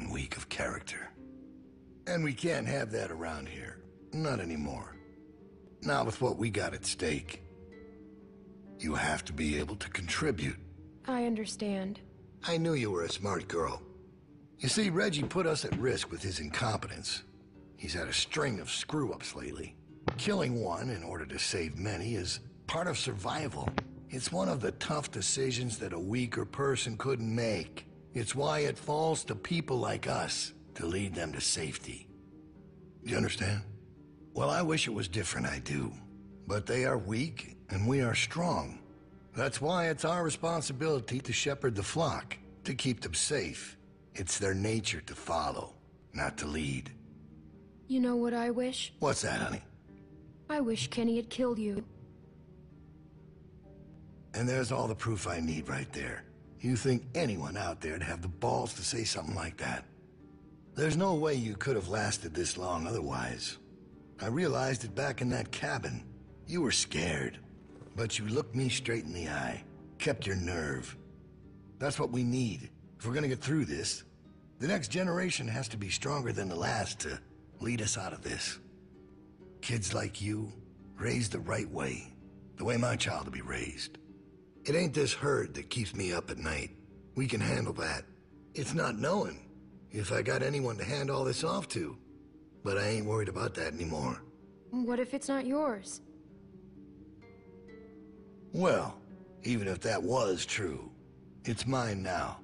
and weak of character. And we can't have that around here. Not anymore. Not with what we got at stake. You have to be able to contribute. I understand. I knew you were a smart girl. You see, Reggie put us at risk with his incompetence. He's had a string of screw-ups lately. Killing one in order to save many is part of survival. It's one of the tough decisions that a weaker person couldn't make. It's why it falls to people like us to lead them to safety. You understand? Well, I wish it was different, I do. But they are weak, and we are strong. That's why it's our responsibility to shepherd the flock, to keep them safe. It's their nature to follow, not to lead. You know what I wish? What's that, honey? I wish Kenny had killed you. And there's all the proof I need right there. You think anyone out there'd have the balls to say something like that? There's no way you could have lasted this long otherwise. I realized it back in that cabin. You were scared, but you looked me straight in the eye, kept your nerve. That's what we need. If we're gonna get through this, the next generation has to be stronger than the last to lead us out of this. Kids like you, raised the right way, the way my child will be raised. It ain't this herd that keeps me up at night. We can handle that. It's not knowing if I got anyone to hand all this off to. But I ain't worried about that anymore. What if it's not yours? Well, even if that was true, it's mine now.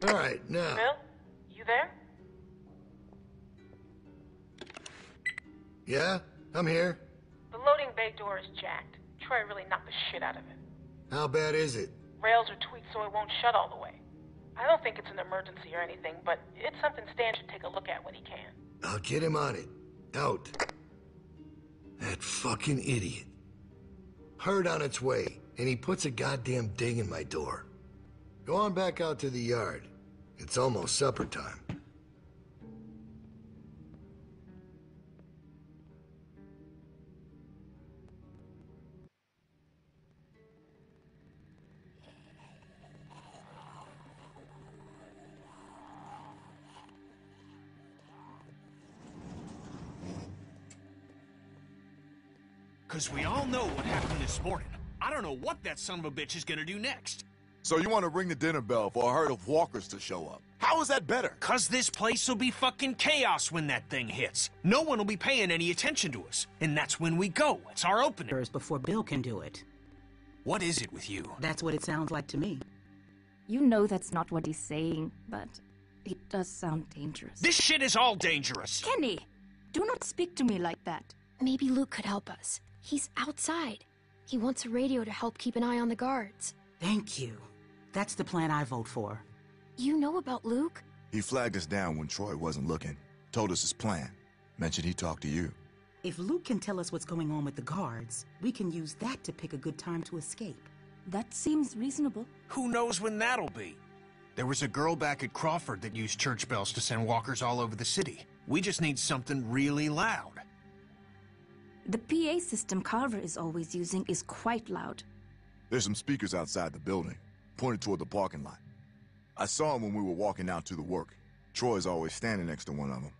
All right, now... Bill? You there? Yeah? I'm here. The loading bay door is jacked. Troy really knocked the shit out of it. How bad is it? Rails are tweaked so it won't shut all the way. I don't think it's an emergency or anything, but it's something Stan should take a look at when he can. I'll get him on it. Out. That fucking idiot. Herd on its way, and he puts a goddamn ding in my door. Go on back out to the yard. It's almost supper time. Because we all know what happened this morning. I don't know what that son of a bitch is gonna do next. So you want to ring the dinner bell for a herd of walkers to show up? How is that better? Cause this place will be fucking chaos when that thing hits. No one will be paying any attention to us. And that's when we go. It's our opening. Before Bill can do it. What is it with you? That's what it sounds like to me. You know that's not what he's saying, but it does sound dangerous. This shit is all dangerous. Kenny, do not speak to me like that. Maybe Luke could help us. He's outside. He wants a radio to help keep an eye on the guards. Thank you. That's the plan I vote for. You know about Luke? He flagged us down when Troy wasn't looking. Told us his plan. Mentioned he talked to you. If Luke can tell us what's going on with the guards, we can use that to pick a good time to escape. That seems reasonable. Who knows when that'll be? There was a girl back at Crawford that used church bells to send walkers all over the city. We just need something really loud. The PA system Carver is always using is quite loud. There's some speakers outside the building, pointed toward the parking lot. I saw them when we were walking out to the work. Troy's always standing next to one of them.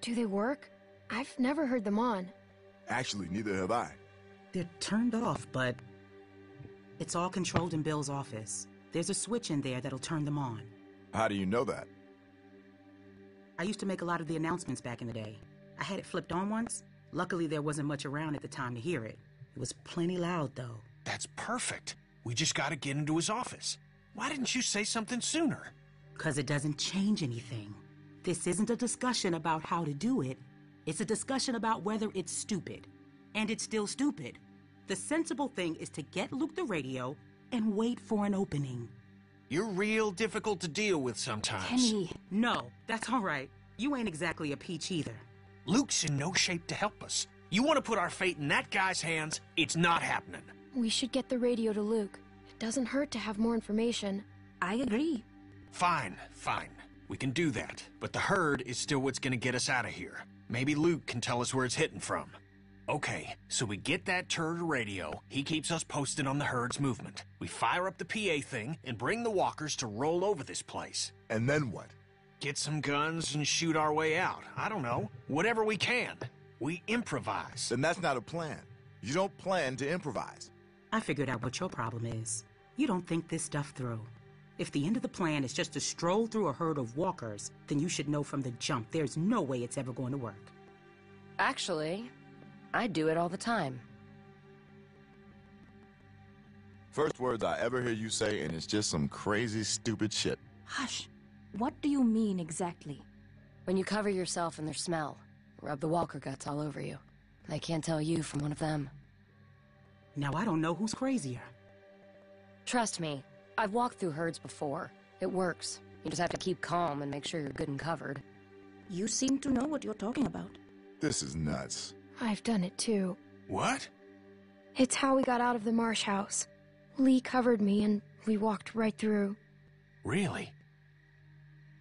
Do they work? I've never heard them on. Actually, neither have I. They're turned off, but it's all controlled in Bill's office. There's a switch in there that'll turn them on. How do you know that? I used to make a lot of the announcements back in the day. I had it flipped on once. Luckily, there wasn't much around at the time to hear it. It was plenty loud, though. That's perfect. We just gotta get into his office. Why didn't you say something sooner? 'Cause it doesn't change anything. This isn't a discussion about how to do it. It's a discussion about whether it's stupid. And it's still stupid. The sensible thing is to get Luke the radio and wait for an opening. You're real difficult to deal with sometimes. Kenny. No, that's all right. You ain't exactly a peach either. Luke's in no shape to help us. You want to put our fate in that guy's hands, it's not happening. We should get the radio to Luke. It doesn't hurt to have more information. I agree. Fine. We can do that. But the herd is still what's gonna get us out of here. Maybe Luke can tell us where it's hitting from. Okay, so we get that turd radio. He keeps us posted on the herd's movement. We fire up the PA thing and bring the walkers to roll over this place. And then what? Get some guns and shoot our way out. I don't know. Whatever we can. We improvise. Then that's not a plan. You don't plan to improvise. I figured out what your problem is. You don't think this stuff through. If the end of the plan is just to stroll through a herd of walkers, then you should know from the jump there's no way it's ever going to work. Actually, I do it all the time. First words I ever hear you say, and it's just some crazy, stupid shit. Hush. What do you mean exactly? When you cover yourself in their smell, rub the walker guts all over you. They can't tell you from one of them. Now I don't know who's crazier. Trust me, I've walked through herds before. It works. You just have to keep calm and make sure you're good and covered. You seem to know what you're talking about. This is nuts. I've done it too. What? It's how we got out of the marsh house. Lee covered me and we walked right through. Really?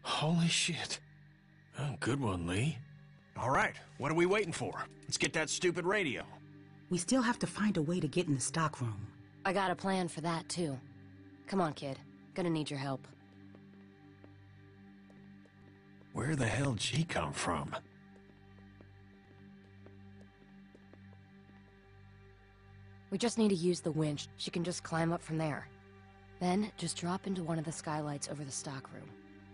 Holy shit. Oh, good one, Lee. All right, what are we waiting for? Let's get that stupid radio. We still have to find a way to get in the stockroom. I got a plan for that, too. Come on, kid. Gonna need your help. Where the hell'd she come from? We just need to use the winch. She can just climb up from there. Then, just drop into one of the skylights over the stockroom.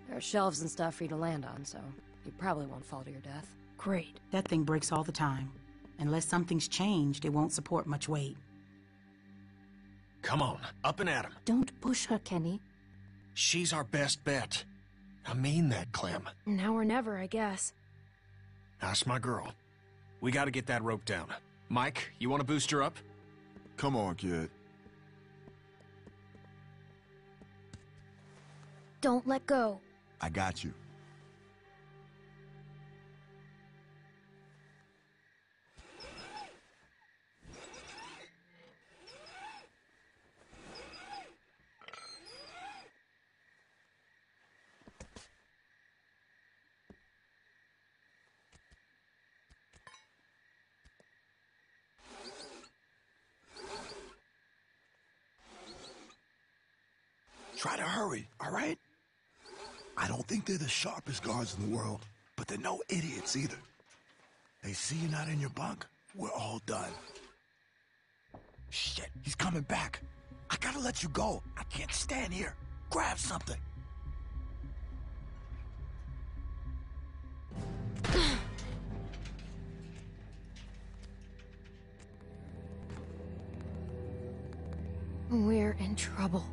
There are shelves and stuff for you to land on, so you probably won't fall to your death. Great. That thing breaks all the time. Unless something's changed, it won't support much weight. Come on, up and at him. Don't push her, Kenny. She's our best bet. I mean that, Clem. Now or never, I guess. That's my girl. We gotta get that rope down. Mike, you wanna boost her up? Come on, kid. Don't let go. I got you. Try to hurry, all right? I don't think they're the sharpest guards in the world, but they're no idiots either. They see you're not in your bunk, we're all done. Shit, he's coming back. I gotta let you go. I can't stand here. Grab something. We're in trouble.